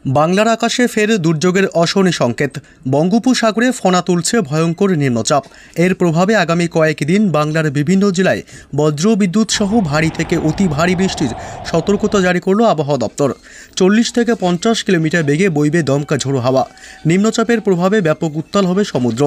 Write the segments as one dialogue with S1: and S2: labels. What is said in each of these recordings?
S1: বাংলার আকাশে ফের দুর্যোগের অশনি সংকেত। বঙ্গোপসাগরে ফণা তুলছে ভয়ঙ্কর নিম্নচাপ। এর প্রভাবে আগামী কয়েকদিন বাংলার বিভিন্ন জেলায় বজ্র বিদ্যুৎ সহ ভারী থেকে অতি ভারী বৃষ্টির সতর্কতা জারি করল আবহাওয়া দপ্তর। 40 থেকে 50 কিলোমিটার বেগে বইবে দমকা ঝোড়ো হাওয়া। নিম্নচাপের প্রভাবে ব্যাপক উত্তাল হবে সমুদ্র।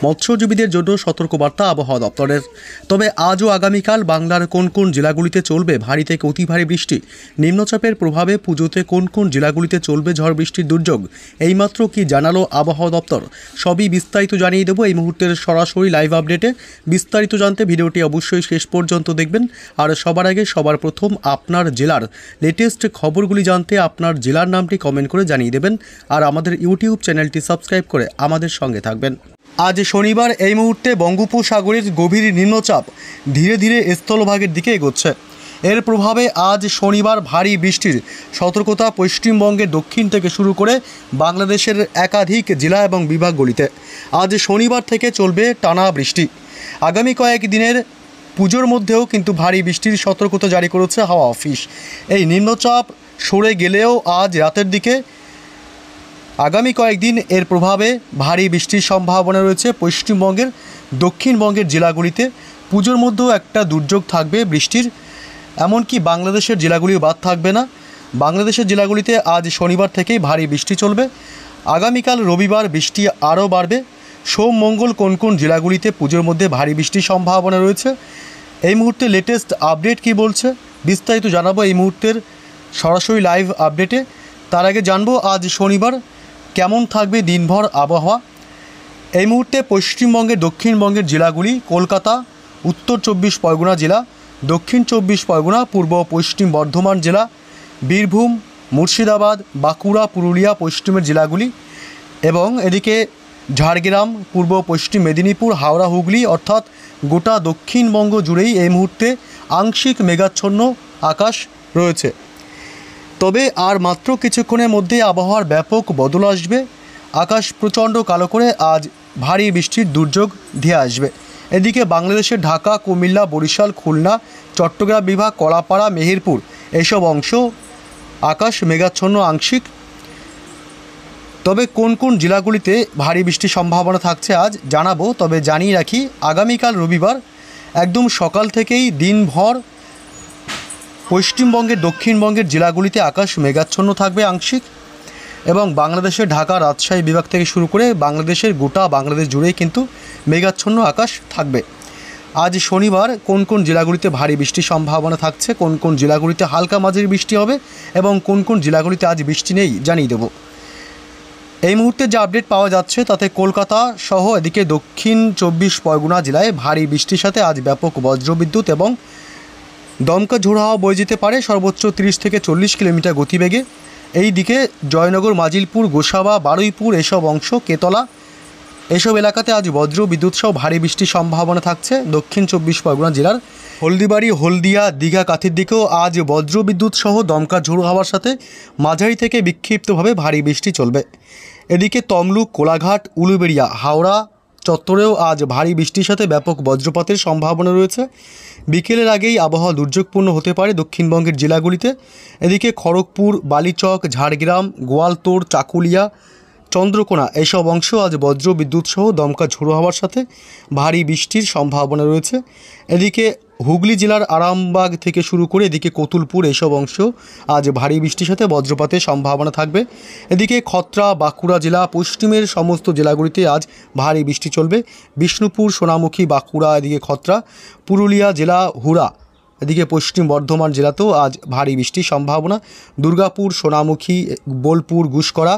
S1: মৎস্যজীবীদের জন্য সতর্কবার্তা আবহাওয়া দপ্তরের। তবে আজ ও আগামীকাল বাংলার কোন কোন জেলাগুলিতে চলবে ভারী থেকে অতি ভারী বৃষ্টি, নিম্নচাপের প্রভাবে পুজোতে কোন কোন জেলাগুলিতে চলবে ঝড় বৃষ্টির দুর্যোগ, এইমাত্র কি জানালো আবহাওয়া দপ্তর, সবই বিস্তারিত জানিয়ে দেবো এই মুহূর্তের সরাসরি লাইভ আপডেটে। বিস্তারিত জানতে ভিডিওটি অবশ্যই শেষ পর্যন্ত দেখবেন। আর সবার আগে সবার প্রথম আপনার জেলার লেটেস্ট খবরগুলি জানতে আপনার জেলার নামটি কমেন্ট করে জানিয়ে দেবেন। আর আমাদের ইউটিউব চ্যানেলটি সাবস্ক্রাইব করে আমাদের সঙ্গে থাকবেন। আজ শনিবার এই মুহূর্তে বঙ্গোপসাগরের গভীর নিম্নচাপ ধীরে ধীরে স্থলভাগের দিকে এগোচ্ছে। এর প্রভাবে আজ শনিবার ভারী বৃষ্টির সতর্কতা পশ্চিমবঙ্গের দক্ষিণ থেকে শুরু করে বাংলাদেশের একাধিক জেলা এবং বিভাগগুলিতে। আজ শনিবার থেকে চলবে টানা বৃষ্টি। আগামী কয়েকদিনের পুজোর মধ্যেও কিন্তু ভারী বৃষ্টির সতর্কতা জারি করেছে হাওয়া অফিস। এই নিম্নচাপ সরে গেলেও আজ রাতের দিকে আগামী কয়েকদিন এর প্রভাবে ভারী বৃষ্টির সম্ভাবনা রয়েছে পশ্চিমবঙ্গের দক্ষিণবঙ্গের জেলাগুলিতে। পুজোর মধ্যেও একটা দুর্যোগ থাকবে বৃষ্টির, এমনকি বাংলাদেশের জেলাগুলিও বাদ থাকবে না। বাংলাদেশের জেলাগুলিতে আজ শনিবার থেকেই ভারী বৃষ্টি চলবে। আগামীকাল রবিবার বৃষ্টি আরও বাড়বে। সোম মঙ্গল কোন কোন জেলাগুলিতে পুজোর মধ্যে ভারী বৃষ্টির সম্ভাবনা রয়েছে, এই মুহূর্তে লেটেস্ট আপডেট কি বলছে বিস্তারিত জানাবো এই মুহূর্তের সরাসরি লাইভ আপডেটে। তার আগে জানবো আজ শনিবার কেমন থাকবে দিনভর আবহাওয়া। এই মুহূর্তে পশ্চিমবঙ্গের দক্ষিণবঙ্গের জেলাগুলি কলকাতা, উত্তর 24 পরগনা জেলা, দক্ষিণ 24 পরগনা, পূর্ব পশ্চিম বর্ধমান জেলা, বীরভূম, মুর্শিদাবাদ, বাঁকুড়া, পুরুলিয়া পশ্চিমের জেলাগুলি, এবং এদিকে ঝাড়গ্রাম, পূর্ব পশ্চিম মেদিনীপুর, হাওড়া, হুগলি, অর্থাৎ গোটা দক্ষিণবঙ্গ জুড়েই এই মুহূর্তে আংশিক মেঘাচ্ছন্ন আকাশ রয়েছে। তবে আর মাত্র কিছুক্ষণের মধ্যেই আবহাওয়ার ব্যাপক বদল আসবে। আকাশ প্রচণ্ড কালো করে আজ ভারী বৃষ্টির দুর্যোগ ধেয়ে আসবে। এদিকে বাংলাদেশের ঢাকা, কুমিল্লা, বরিশাল, খুলনা, চট্টগ্রাম বিভাগ, কলাপাড়া, মেহেরপুর এসব অংশ আকাশ মেঘাচ্ছন্ন আংশিক। তবে কোন কোন জেলাগুলিতে ভারী বৃষ্টির সম্ভাবনা থাকছে আজ জানাবো। তবে জানিয়ে রাখি আগামীকাল রবিবার একদম সকাল থেকেই দিনভর পশ্চিমবঙ্গের দক্ষিণবঙ্গের জেলাগুলিতে আকাশ মেঘাচ্ছন্ন থাকবে আংশিক, এবং বাংলাদেশের ঢাকা, রাজশাহী বিভাগ থেকে শুরু করে বাংলাদেশের গোটা বাংলাদেশ জুড়েই কিন্তু মেঘাচ্ছন্ন আকাশ থাকবে। আজ শনিবার কোন কোন জেলাগুলিতে ভারী বৃষ্টির সম্ভাবনা থাকছে, কোন কোন জেলাগুলিতে হালকা মাঝারি বৃষ্টি হবে এবং কোন কোন জেলাগুলিতে আজ বৃষ্টি নেই জানিয়ে দেব। এই মুহূর্তে যে আপডেট পাওয়া যাচ্ছে তাতে কলকাতা সহ এদিকে দক্ষিণ 24 পরগনা জেলায় ভারী বৃষ্টির সাথে আজ ব্যাপক বজ্রবিদ্যুৎ এবং দমকা ঝোড়ো হাওয়া বয়ে যেতে পারে সর্বোচ্চ 30 থেকে 40 কিলোমিটার গতিবেগে। এই দিকে জয়নগর, মাজিলপুর, গোসাবা, বারুইপুর এসব অংশ, কেতলা এসব এলাকাতে আজ বজ্র বিদ্যুৎ সহ ভারী বৃষ্টির সম্ভাবনা থাকছে। দক্ষিণ 24 পরগনা জেলার হলদিবাড়ি, হলদিয়া, দীঘা, কাথির দিকেও আজ বজ্র বিদ্যুৎ সহ দমকা ঝোড়ো হাওয়ার সাথে মাঝারি থেকে বিক্ষিপ্তভাবে ভারী বৃষ্টি চলবে। এদিকে তমলুক, কোলাঘাট, উলুবেড়িয়া, হাওড়া চত্বরেও আজ ভারী বৃষ্টির সাথে ব্যাপক বজ্রপাতের সম্ভাবনা রয়েছে। বিকেলের আগেই আবহাওয়া দুর্যোগপূর্ণ হতে পারে দক্ষিণবঙ্গের জেলাগুলিতে। এদিকে খড়গপুর, বালিচক, ঝাড়গ্রাম, গোয়ালতোড়, চাকুলিয়া, চন্দ্রকোনা এসব অংশ আজ বজ্র বিদ্যুৎ সহ দমকা ঝোড়ো হাওয়ার সাথে ভারী বৃষ্টির সম্ভাবনা রয়েছে। এদিকে হুগলি জেলার আরামবাগ থেকে শুরু করে এদিকে কতুলপুর এসব অংশ আজ ভারী বৃষ্টির সাথে বজ্রপাতের সম্ভাবনা থাকবে। এদিকে খত্রা, বাঁকুড়া জেলা পশ্চিমের সমস্ত জেলাগুলিতে আজ ভারী বৃষ্টি চলবে। বিষ্ণুপুর, সোনামুখী, বাঁকুড়া, এদিকে খত্রা, পুরুলিয়া জেলা, হুড়া, এদিকে পশ্চিম বর্ধমান জেলাতেও আজ ভারী বৃষ্টির সম্ভাবনা। দুর্গাপুর, সোনামুখী, বোলপুর, গুসকরা,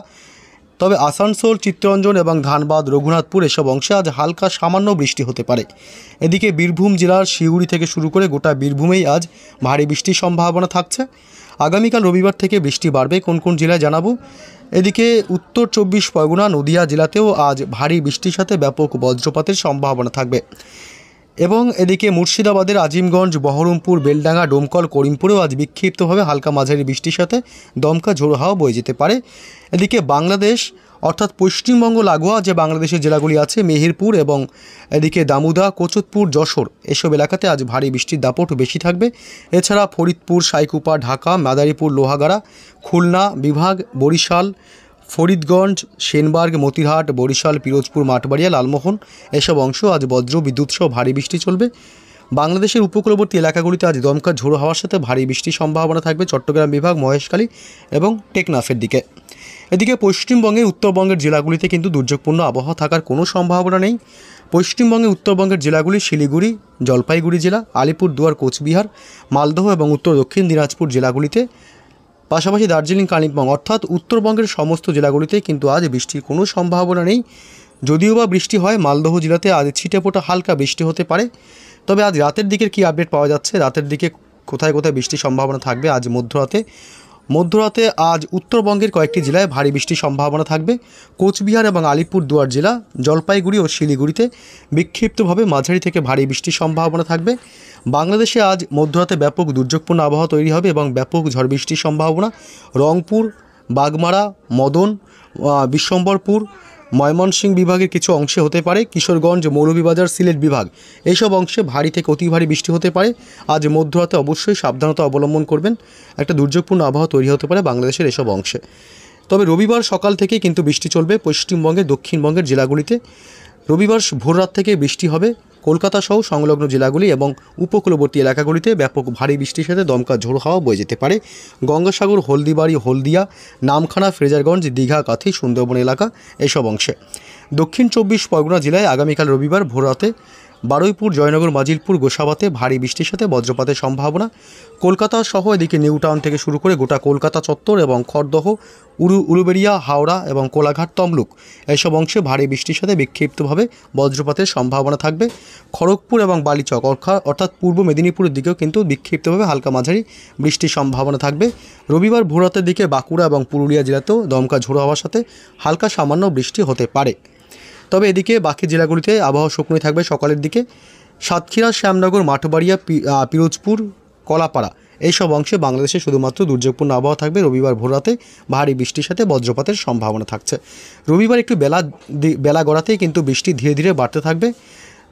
S1: তবে আসানসোল, চিত্তরঞ্জন এবং ধানবাদ, রঘুনাথপুর এসব অংশে আজ হালকা সামান্য বৃষ্টি হতে পারে। এদিকে বীরভূম জেলার সিউড়ি থেকে শুরু করে গোটা বীরভূমেই আজ ভারী বৃষ্টির সম্ভাবনা থাকছে। আগামীকাল রবিবার থেকে বৃষ্টি বাড়বে কোন কোন জেলায় জানাবো। এদিকে উত্তর 24 পরগনা, নদিয়া জেলাতেও আজ ভারী বৃষ্টির সাথে ব্যাপক বজ্রপাতের সম্ভাবনা থাকবে। এবং এদিকে মুর্শিদাবাদের আজিমগঞ্জ, বহরমপুর, বেলডাঙ্গা, ডোমকল, করিমপুরেও আজ বিক্ষিপ্তভাবে হালকা মাঝারি বৃষ্টির সাথে দমকা ঝোড়ো হাওয়া বয়ে যেতে পারে। এদিকে বাংলাদেশ অর্থাৎ পশ্চিমবঙ্গ লাগোয়া যে বাংলাদেশের জেলাগুলি আছে মেহেরপুর এবং এদিকে দামুদা, কোচতপুর, যশোর এসব এলাকাতে আজ ভারী বৃষ্টির দাপট বেশি থাকবে। এছাড়া ফরিদপুর, সাইকুপা, ঢাকা, মাদারীপুর, লোহাগাড়া, খুলনা বিভাগ, বরিশাল, ফরিদগঞ্জ, সেনবার্গ, মতিরহাট, বরিশাল, পিরোজপুর, মাঠবাড়িয়া, লালমোহন এসব অংশ আজ বজ্র বিদ্যুৎ সহ ভারী বৃষ্টি চলবে। বাংলাদেশের উপকূলবর্তী এলাকাগুলিতে আজ দমকা ঝোড়ো হাওয়ার সাথে ভারী বৃষ্টির সম্ভাবনা থাকবে চট্টগ্রাম বিভাগ, মহেশখালী এবং টেকনাফের দিকে। এদিকে পশ্চিমবঙ্গের উত্তরবঙ্গের জেলাগুলিতে কিন্তু দুর্যোগপূর্ণ আবহাওয়া থাকার কোনো সম্ভাবনা নেই। পশ্চিমবঙ্গের উত্তরবঙ্গের জেলাগুলি শিলিগুড়ি, জলপাইগুড়ি জেলা, আলিপুরদুয়ার, কোচবিহার, মালদহ এবং উত্তর দক্ষিণ দিনাজপুর জেলাগুলিতে, পাশাপাশি দার্জিলিং, কালিম্পং অর্থাৎ উত্তরবঙ্গের সমস্ত জেলাগুলিতে কিন্তু আজ বৃষ্টির কোনো সম্ভাবনা নেই। যদিও বা বৃষ্টি হয়, মালদহ জেলাতে আজ ছিটেফোঁটা হালকা বৃষ্টি হতে পারে। তবে আজ রাতের দিকের কী আপডেট পাওয়া যাচ্ছে, রাতের দিকে কোথায় কোথায় বৃষ্টির সম্ভাবনা থাকবে আজ মধ্যরাতে আজ উত্তরবঙ্গের কয়েকটি জেলায় ভারী বৃষ্টির সম্ভাবনা থাকবে। কোচবিহার এবং আলিপুরদুয়ার জেলা, জলপাইগুড়ি ও শিলিগুড়িতে বিক্ষিপ্তভাবে মাঝারি থেকে ভারী বৃষ্টির সম্ভাবনা থাকবে। বাংলাদেশে আজ মধ্যরাতে ব্যাপক দুর্যোগপূর্ণ আবহাওয়া তৈরি হবে এবং ব্যাপক ঝড় বৃষ্টির সম্ভাবনা রংপুর, বাগমারা, মদন, বিশ্বম্বরপুর, ময়মনসিংহ বিভাগের কিছু অংশে হতে পারে, কিশোরগঞ্জ, মৌলভীবাজার, সিলেট বিভাগ এইসব অংশে ভারী থেকে অতি ভারী বৃষ্টি হতে পারে। আজ মধ্যরাতে অবশ্যই সাবধানতা অবলম্বন করবেন, একটা দুর্যোগপূর্ণ আবহাওয়া তৈরি হতে পারে বাংলাদেশের এসব অংশে। তবে রবিবার সকাল থেকেই কিন্তু বৃষ্টি চলবে পশ্চিমবঙ্গের দক্ষিণবঙ্গের জেলাগুলিতে। রবিবার ভোর রাত থেকে বৃষ্টি হবে কলকাতা সহ সংলগ্ন জেলাগুলি এবং উপকূলবর্তী এলাকাগুলিতে ব্যাপক ভারী বৃষ্টির সাথে দমকা ঝোড়ো হাওয়া বয়ে যেতে পারে। গঙ্গাসাগর, হলদিবাড়ি, হলদিয়া, নামখানা, ফ্রেজারগঞ্জ, দীঘা, কাথি, সুন্দরবন এলাকা এসব অংশে। দক্ষিণ 24 পরগনা জেলায় আগামীকাল রবিবার ভোররাতে বারুইপুর, জয়নগর, মাজিলপুর, গোসাবাতে ভারী বৃষ্টির সাথে বজ্রপাতের সম্ভাবনা। কলকাতা সহ এদিকে নিউ টাউন থেকে শুরু করে গোটা কলকাতা চত্বর এবং খড়দহ, উলুবেড়িয়া, হাওড়া এবং কোলাঘাট, তমলুক এসব অংশে ভারী বৃষ্টির সাথে বিক্ষিপ্তভাবে বজ্রপাতের সম্ভাবনা থাকবে। খড়গপুর এবং বালিচক অর্থাৎ পূর্ব মেদিনীপুরের দিকেও কিন্তু বিক্ষিপ্তভাবে হালকা মাঝারি বৃষ্টির সম্ভাবনা থাকবে। রবিবার ভোররাতের দিকে বাঁকুড়া এবং পুরুলিয়া জেলাতেও দমকা ঝোড়ো হওয়ার সাথে হালকা সামান্য বৃষ্টি হতে পারে। তবে এদিকে বাকি জেলাগুলিতে আবহাওয়া শুকনোই থাকবে সকালের দিকে। সাতক্ষীরা, শ্যামনগর, মাঠবাড়িয়া, পিরোজপুর, কলাপাড়া এইসব অংশে বাংলাদেশে শুধুমাত্র দুর্যোগপূর্ণ আবহাওয়া থাকবে। রবিবার ভোররাতে ভারী বৃষ্টির সাথে বজ্রপাতের সম্ভাবনা থাকছে। রবিবার একটু বেলা গড়াতেই কিন্তু বৃষ্টি ধীরে ধীরে বাড়তে থাকবে।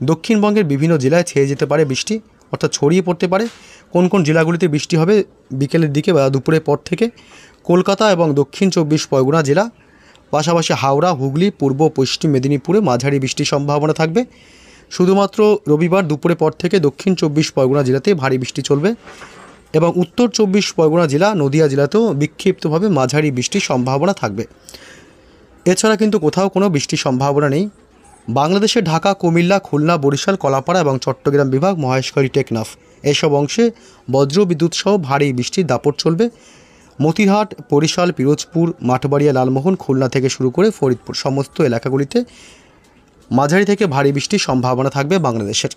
S1: দক্ষিণবঙ্গের বিভিন্ন জেলায় ছেয়ে যেতে পারে বৃষ্টি, অর্থাৎ ছড়িয়ে পড়তে পারে। কোন কোন জেলাগুলিতে বৃষ্টি হবে বিকেলের দিকে বা দুপুরের পর থেকে, কলকাতা এবং দক্ষিণ 24 পরগনা জেলা, পাশাপাশি হাওড়া, হুগলি, পূর্ব পশ্চিম মেদিনীপুরে মাঝারি বৃষ্টির সম্ভাবনা থাকবে। শুধুমাত্র রবিবার দুপুরের পর থেকে দক্ষিণ 24 পরগনা জেলাতে ভারী বৃষ্টি চলবে এবং উত্তর 24 পরগনা জেলা, নদিয়া জেলাতেও বিক্ষিপ্তভাবে মাঝারি বৃষ্টির সম্ভাবনা থাকবে। এছাড়া কিন্তু কোথাও কোনো বৃষ্টির সম্ভাবনা নেই। বাংলাদেশের ঢাকা, কুমিল্লা, খুলনা, বরিশাল, কলাপাড়া এবং চট্টগ্রাম বিভাগ, মহেশখালী, টেকনাফ এসব অংশে বজ্র বিদ্যুৎ সহ ভারী বৃষ্টির দাপট চলবে। মতিরহাট, বরিশাল, পিরোজপুর, মাঠবাড়িয়া, লালমোহন, খুলনা থেকে শুরু করে ফরিদপুর সমস্ত এলাকাগুলিতে মাঝারি থেকে ভারী বৃষ্টির সম্ভাবনা থাকবে বাংলাদেশের।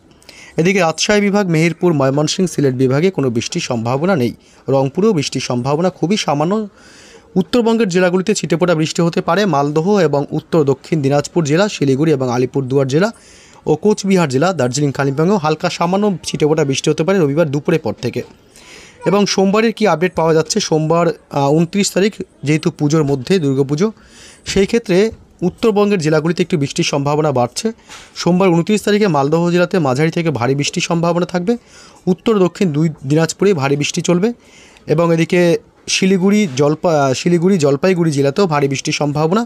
S1: এদিকে রাজশাহী বিভাগ, মেহেরপুর, ময়মনসিংহ, সিলেট বিভাগে কোনো বৃষ্টির সম্ভাবনা নেই। রংপুরেও বৃষ্টির সম্ভাবনা খুবই সামান্য। উত্তরবঙ্গের জেলাগুলিতে ছিটেফোঁটা বৃষ্টি হতে পারে। মালদহ এবং উত্তর দক্ষিণ দিনাজপুর জেলা, শিলিগুড়ি এবং আলিপুরদুয়ার জেলা ও কোচবিহার জেলা, দার্জিলিং, কালিম্পংয়েও হালকা সামান্য ছিটেফোঁটা বৃষ্টি হতে পারে রবিবার দুপুরের পর থেকে। এবং সোমবারের কি আপডেট পাওয়া যাচ্ছে, সোমবার 29 তারিখ যেহেতু পুজোর মধ্যে দুর্গাপুজো, সেই ক্ষেত্রে উত্তরবঙ্গের জেলাগুলিতে একটু বৃষ্টির সম্ভাবনা বাড়ছে। সোমবার 29 তারিখে মালদহ জেলাতে মাঝারি থেকে ভারী বৃষ্টির সম্ভাবনা থাকবে। উত্তর দক্ষিণ দুই দিনাজপুরে ভারী বৃষ্টি চলবে এবং এদিকে শিলিগুড়ি, জলপাইগুড়ি জেলাতেও ভারী বৃষ্টির সম্ভাবনা।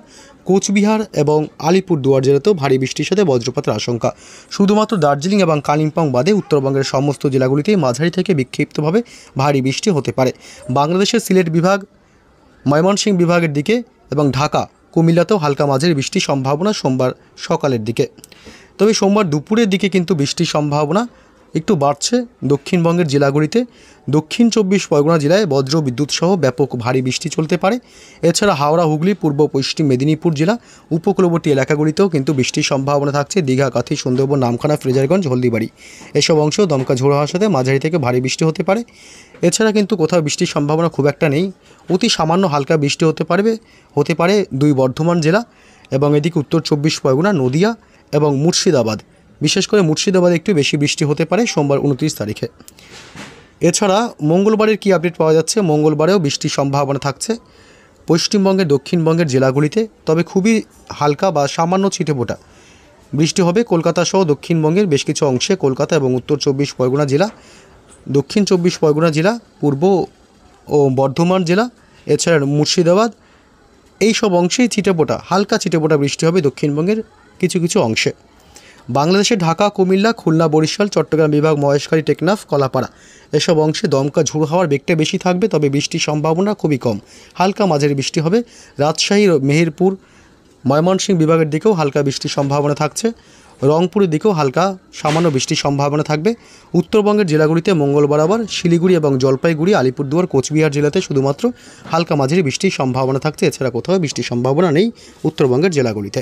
S1: কোচবিহার এবং আলিপুরদুয়ার জেলাতেও ভারী বৃষ্টির সাথে বজ্রপাতের আশঙ্কা। শুধুমাত্র দার্জিলিং এবং কালিম্পং বাদে উত্তরবঙ্গের সমস্ত জেলাগুলিতেই মাঝারি থেকে বিক্ষিপ্তভাবে ভারী বৃষ্টি হতে পারে। বাংলাদেশের সিলেট বিভাগ, ময়মনসিংহ বিভাগের দিকে এবং ঢাকা, কুমিল্লাতেও হালকা মাঝারি বৃষ্টির সম্ভাবনা সোমবার সকালের দিকে। তবে সোমবার দুপুরের দিকে কিন্তু বৃষ্টির সম্ভাবনা একটু বাড়ছে দক্ষিণবঙ্গের জেলাগুলিতে। দক্ষিণ 24 পরগনা জেলায় বজ্র বিদ্যুৎ সহ ব্যাপক ভারী বৃষ্টি চলতে পারে। এছাড়া হাওড়া, হুগলি, পূর্ব পশ্চিম মেদিনীপুর জেলা উপকূলবর্তী এলাকাগুলিতেও কিন্তু বৃষ্টির সম্ভাবনা থাকছে। দীঘা, কাথি, সুন্দরবন, নামখানা, ফ্রেজারগঞ্জ, হলদিবাড়ি এসব অংশেও দমকা ঝোড়ো হওয়ার সাথে মাঝারি থেকে ভারী বৃষ্টি হতে পারে। এছাড়া কিন্তু কোথাও বৃষ্টির সম্ভাবনা খুব একটা নেই। অতি সামান্য হালকা বৃষ্টি হতে পারে দুই বর্ধমান জেলা এবং এদিকে উত্তর 24 পরগনা, নদিয়া এবং মুর্শিদাবাদ। বিশেষ করে মুর্শিদাবাদে একটু বেশি বৃষ্টি হতে পারে সোমবার 29 তারিখে। এছাড়া মঙ্গলবারের কি আপডেট পাওয়া যাচ্ছে, মঙ্গলবারেও বৃষ্টির সম্ভাবনা থাকছে। পশ্চিমবঙ্গের দক্ষিণবঙ্গের জেলাগুলিতে, তবে খুবই হালকা বা সামান্য ছিটেফোঁটা বৃষ্টি হবে কলকাতা সহ দক্ষিণবঙ্গের বেশ কিছু অংশে। কলকাতা এবং উত্তর 24 পরগনা জেলা, দক্ষিণ 24 পরগনা জেলা, পূর্ব ও বর্ধমান জেলা, এছাড়া মুর্শিদাবাদ, এই সব অংশেই ছিটেফোঁটা, হালকা ছিটেফোঁটা বৃষ্টি হবে দক্ষিণবঙ্গের কিছু কিছু অংশে। বাংলাদেশের ঢাকা, কুমিল্লা, খুলনা, বরিশাল, চট্টগ্রাম বিভাগ, মহেশখালী, টেকনাফ, কলাপাড়া এসব অংশে দমকা ঝোড়ো হাওয়ার বেগটা বেশি থাকবে, তবে বৃষ্টির সম্ভাবনা খুবই কম, হালকা মাঝারি বৃষ্টি হবে। রাজশাহী, মেহেরপুর, ময়মনসিংহ বিভাগের দিকেও হালকা বৃষ্টির সম্ভাবনা থাকছে। রংপুরের দিকেও হালকা সামান্য বৃষ্টির সম্ভাবনা থাকবে। উত্তরবঙ্গের জেলাগুলিতে মঙ্গলবার আবার শিলিগুড়ি এবং জলপাইগুড়ি, আলিপুরদুয়ার, কোচবিহার জেলাতে শুধুমাত্র হালকা মাঝারি বৃষ্টির সম্ভাবনা থাকছে, এছাড়া কোথাও বৃষ্টির সম্ভাবনা নেই উত্তরবঙ্গের জেলাগুলিতে।